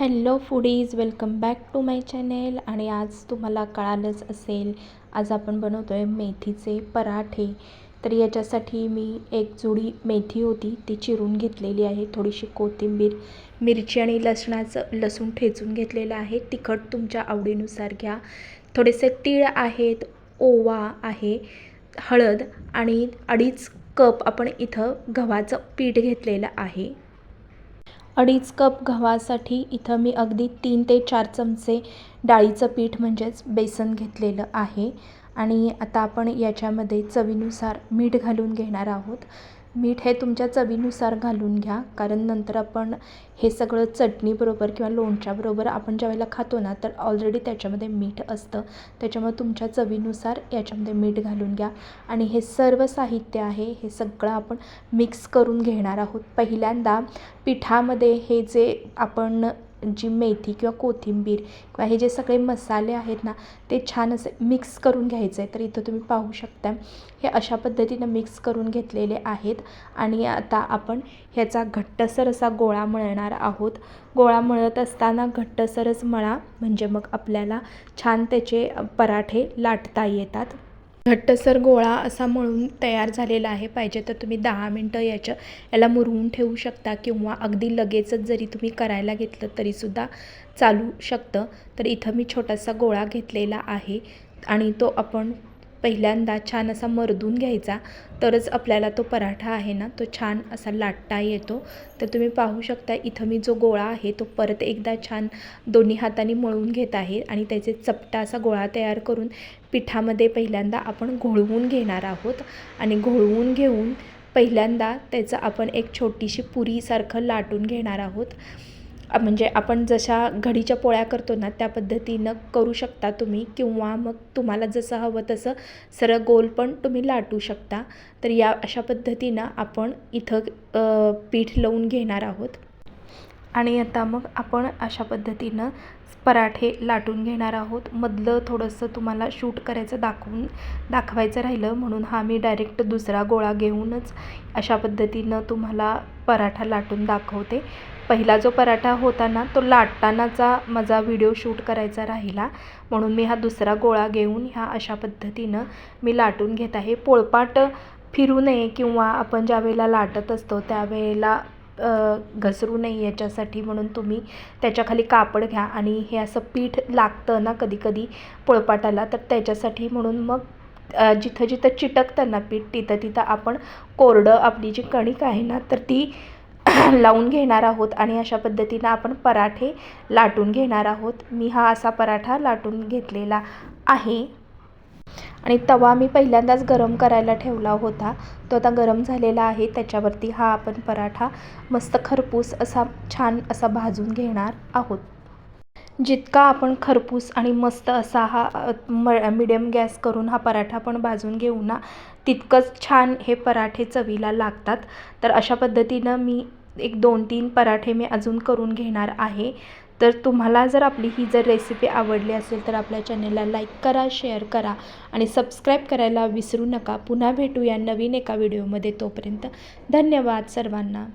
Hello foodies, welcome back to my channel. आणि आज तुम्हाला कळालंच असेल, आज आपण बनवतो आहे मेथीचे पराठे. तर याच्यासाठी मी एक जुडी मेथी होती ती चिरून घेतलेली आहे, थोडीशी कोथिंबीर, मिरची आणि लसूण ठेचून घेतलेलं आहे. तिखट तुमच्या आवडीनुसार घ्या. थोडेसे तीळ आहेत, ओवा आहे, हळद आणि 2.5 कप आपण इथं गव्हाचं पीठ घेतलेलं आहे. 2.5 कप गव्हासाठी इथं मी अगदी 3 ते 4 चमचे डाळीचं पीठ म्हणजेच बेसन घेतलेलं आहे. आणि आता आपण याच्यामध्ये चवीनुसार मीठ घालून घेणार आहोत. मीठ हे तुमच्या चवीनुसार घालून घ्या, कारण नंतर आपण हे सगळं चटणीबरोबर किंवा लोणच्याबरोबर आपण ज्यावेळेला खातो ना, तर ऑलरेडी त्याच्यामध्ये मीठ असतं. त्याच्यामुळे तुमच्या चवीनुसार याच्यामध्ये मीठ घालून घ्या. आणि हे सर्व साहित्य आहे, हे सगळं आपण मिक्स करून घेणार आहोत. पहिल्यांदा पिठामध्ये हे जे आपण जी मेथी किंवा कोथिंबीर किंवा हे जे सगळे मसाले आहेत ना, ते छान असे मिक्स करून घ्यायचे आहे. तर इथं तुम्ही पाहू शकता, हे अशा पद्धतीनं मिक्स करून घेतलेले आहेत. आणि आता आपण ह्याचा घट्टसर असा गोळा मळणार आहोत. गोळा मळत असताना घट्टसरच मळा, म्हणजे मग आपल्याला छान त्याचे पराठे लाटता येतात. घट्टसर गोळा असा मळून तयार झालेला आहे. पाहिजे तर तुम्ही 10 मिनटं याला मुरवून ठेवू शकता, किंवा अगदी लगेचच जरी तुम्ही करायला घेतलं तरीसुद्धा चालू शकतं. तर इथं मी छोटासा गोळा घेतलेला आहे आणि तो आपण पहिल्यांदा छान असा मर्दून घ्यायचा, तरच आपल्याला तो पराठा आहे ना, तो छान असा लाटता येतो. तर तुम्ही पाहू शकता, इथं मी जो गोळा आहे तो परत एकदा छान दोन्ही हातांनी मळून घेत आहे आणि त्याचे चपटा असा गोळा तयार करून पिठामध्ये पहिल्यांदा आपण घोळवून घेणार आहोत. आणि घोळवून घेऊन पहिल्यांदा त्याचं आपण एक छोटीशी पुरीसारखं लाटून घेणार आहोत. म्हणजे आपण जशा घडीच्या पोळ्या करतो ना, त्या पद्धतीनं करू शकता तुम्ही, किंवा मग तुम्हाला जसं हवं तसं सरळ गोल पण तुम्ही लाटू शकता. तर या अशा पद्धतीनं आपण इथं पीठ लावून घेणार आहोत. आणि आता मग आपण अशा पद्धतीनं पराठे लाटून घेणार आहोत. मधलं थोडंसं तुम्हाला शूट करायचं दाखवायचं राहिलं, म्हणून हा मी डायरेक्ट दुसरा गोळा घेऊनच अशा पद्धतीनं तुम्हाला पराठा लाटून दाखवते. पहिला जो पराठा होता ना, तो लाटतानाचा माझा व्हिडिओ शूट करायचा राहिला, म्हणून मी हा दुसरा गोळा घेऊन ह्या अशा पद्धतीनं मी लाटून घेत आहे. पोळपाट फिरू नये, किंवा आपण ज्यावेळेला लाटत असतो त्यावेळेला घसरू नये याच्यासाठी म्हणून तुम्ही त्याच्याखाली कापड घ्या. आणि हे असं पीठ लागतं ना कधी कधी पोळपाटाला, तर त्याच्यासाठी म्हणून मग जिथं जिथं चिटकतं ना पीठ, तिथं तिथं आपण कोरडं आपली जी कणिक आहे ना, तर ती लावून घेणार आहोत. आणि अशा पद्धतीनं आपण पराठे लाटून घेणार आहोत. मी हा असा पराठा लाटून घेतलेला आहे. आणि तवा मी पहिल्यांदाच गरम करायला ठेवला होता, तो आता गरम झालेला आहे. त्याच्यावरती हा आपण पराठा मस्त खरपूस असा छान असा भाजून घेणार आहोत. जितका आपण खरपूस आणि मस्त असा हा मिडियम गॅस करून हा पराठा पण भाजून घेऊ ना, तितकंच छान हे पराठे चवीला लागतात. तर अशा पद्धतीनं मी एक 2-3 पराठे मी अजून करून घेणार आहे. तर तुम्हाला जर आपली ही रेसिपी आवडली असेल तर आपल्या चॅनेलला लाईक करा, शेअर करा आणि सबस्क्राईब करायला विसरू नका. पुन्हा भेटूया नवीन एका व्हिडिओमध्ये. तोपर्यंत धन्यवाद सर्वांना.